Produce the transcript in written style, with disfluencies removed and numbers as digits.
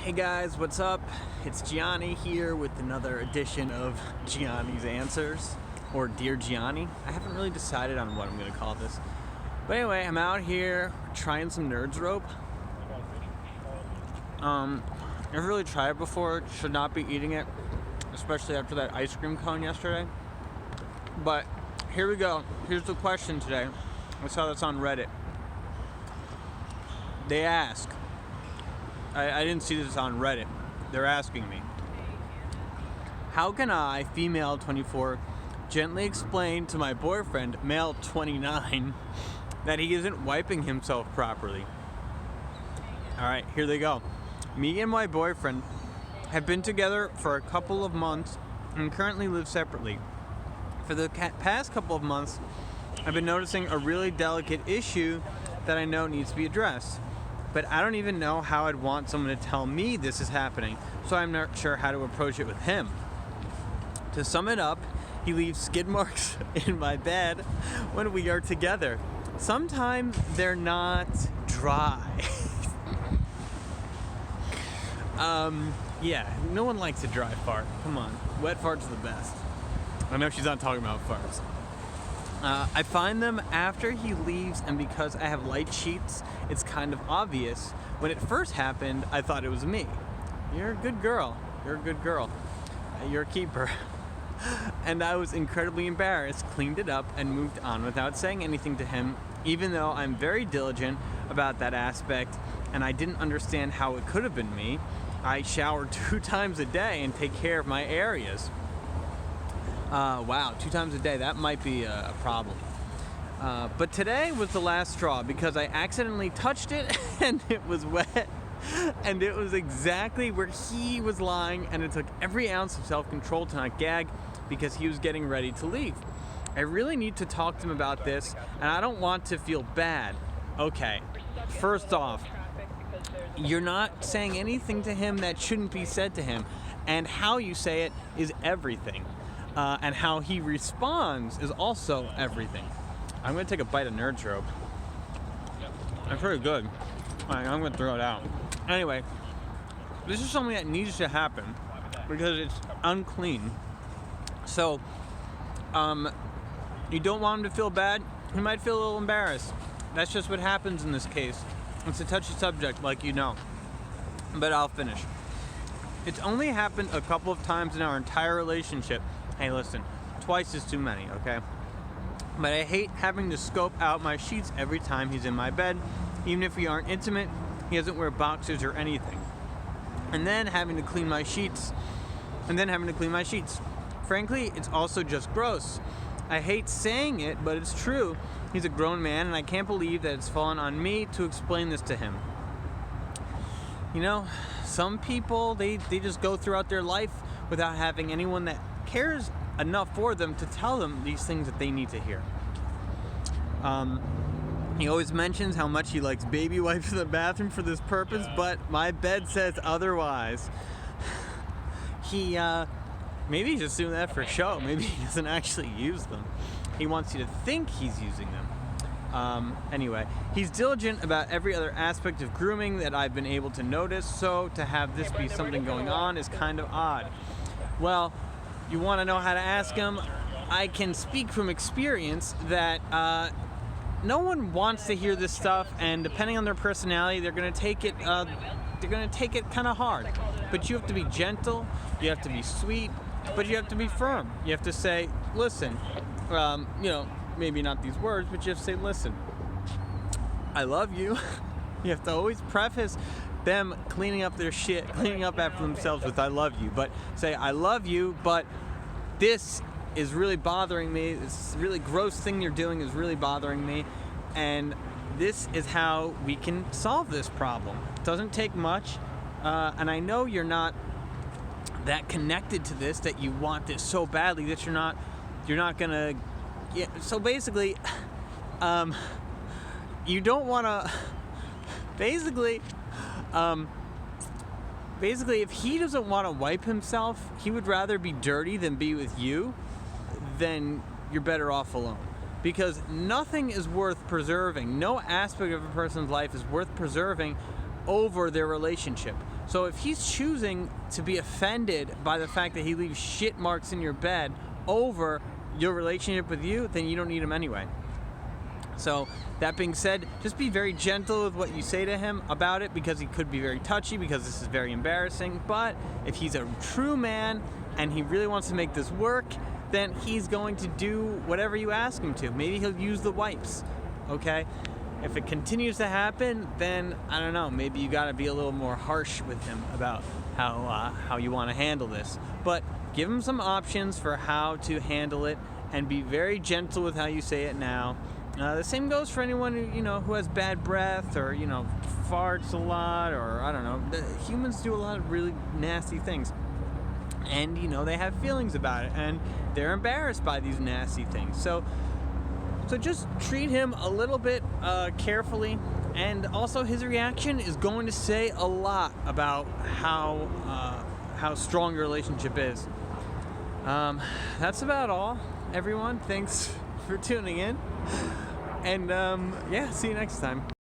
Hey guys, what's up? It's Gianni here with another edition of Gianni's Answers, or Dear Gianni. I haven't really decided on what I'm going to call this. But anyway, I'm out here trying some Nerds Rope. Never really tried it before, should not be eating it, especially after that ice cream cone yesterday. But here we go. Here's the question today. I saw this on Reddit. They ask, I didn't see this on Reddit. They're asking me, how can I, female 24, gently explain to my boyfriend, male 29, that he isn't wiping himself properly? Alright, here they go. Me and my boyfriend have been together for a couple of months and currently live separately. For the past couple of months, I've been noticing a really delicate issue that I know needs to be addressed. But I don't even know how I'd want someone to tell me this is happening, so I'm not sure how to approach it with him. To sum it up, he leaves skid marks in my bed when we are together. Sometimes they're not dry. Yeah, no one likes a dry fart. Come on, wet farts are the best. I know she's not talking about farts. I find them after he leaves, and because I have light sheets, it's kind of obvious. When it first happened, I thought it was me. You're a good girl. You're a good girl. You're a keeper. And I was incredibly embarrassed, cleaned it up, and moved on without saying anything to him, even though I'm very diligent about that aspect, and I didn't understand how it could have been me. I shower 2 times a day and take care of my areas. Wow, 2 times a day, that might be a problem. But today was the last straw because I accidentally touched it and it was wet. And it was exactly where he was lying, and it took every ounce of self-control to not gag because he was getting ready to leave. I really need to talk to him about this, and I don't want to feel bad. Okay, first off, you're not saying anything to him that shouldn't be said to him, and how you say it is everything. And how he responds is also everything. I'm going to take a bite of Nerds Rope. They're pretty good. I'm going to throw it out. Anyway, this is something that needs to happen because it's unclean. So, you don't want him to feel bad. He might feel a little embarrassed. That's just what happens in this case. It's a touchy subject, like you know. But I'll finish. It's only happened a couple of times in our entire relationship. Hey, listen, twice is too many, okay? But I hate having to scope out my sheets every time he's in my bed. Even if we aren't intimate, he doesn't wear boxers or anything. And then having to clean my sheets. Frankly, it's also just gross. I hate saying it, but it's true. He's a grown man, and I can't believe that it's fallen on me to explain this to him. You know, some people, they just go throughout their life without having anyone that cares enough for them to tell them these things that they need to hear. He always mentions how much he likes baby wipes in the bathroom for this purpose, but my bed says otherwise. He, maybe he's just doing that for show. Maybe he doesn't actually use them. He wants you to think he's using them. Anyway, he's diligent about every other aspect of grooming that I've been able to notice, so to have this be something going on is kind of odd. Well, you want to know how to ask him? I can speak from experience that no one wants to hear this stuff, and depending on their personality, they're going to take it. They're going to take it kind of hard. But you have to be gentle. You have to be sweet, but you have to be firm. You have to say, "Listen," you know, maybe not these words, but you have to say, "Listen, I love you." You have to always preface them cleaning up their shit, cleaning up after themselves with "I love you," but say, "I love you, but this is really bothering me. This really gross thing you're doing is really bothering me, and this is how we can solve this problem. It doesn't take much, and I know you're not that connected to this, that you want this so badly that you're not gonna." Yeah, so basically, you don't want to. Basically, if he doesn't want to wipe himself, he would rather be dirty than be with you, then you're better off alone. Because nothing is worth preserving. No aspect of a person's life is worth preserving over their relationship. So if he's choosing to be offended by the fact that he leaves shit marks in your bed over your relationship with you, then you don't need him anyway. So that being said, just be very gentle with what you say to him about it, because he could be very touchy, because this is very embarrassing. But if he's a true man and he really wants to make this work, then he's going to do whatever you ask him to. Maybe he'll use the wipes, okay? If it continues to happen, then I don't know, maybe you gotta be a little more harsh with him about how you wanna handle this. But give him some options for how to handle it, and be very gentle with how you say it now. The same goes for anyone who has bad breath, or farts a lot, or I don't know. Humans do a lot of really nasty things, and they have feelings about it, and they're embarrassed by these nasty things. So just treat him a little bit carefully, and also his reaction is going to say a lot about how strong your relationship is. That's about all, everyone. Thanks for tuning in, and yeah, see you next time.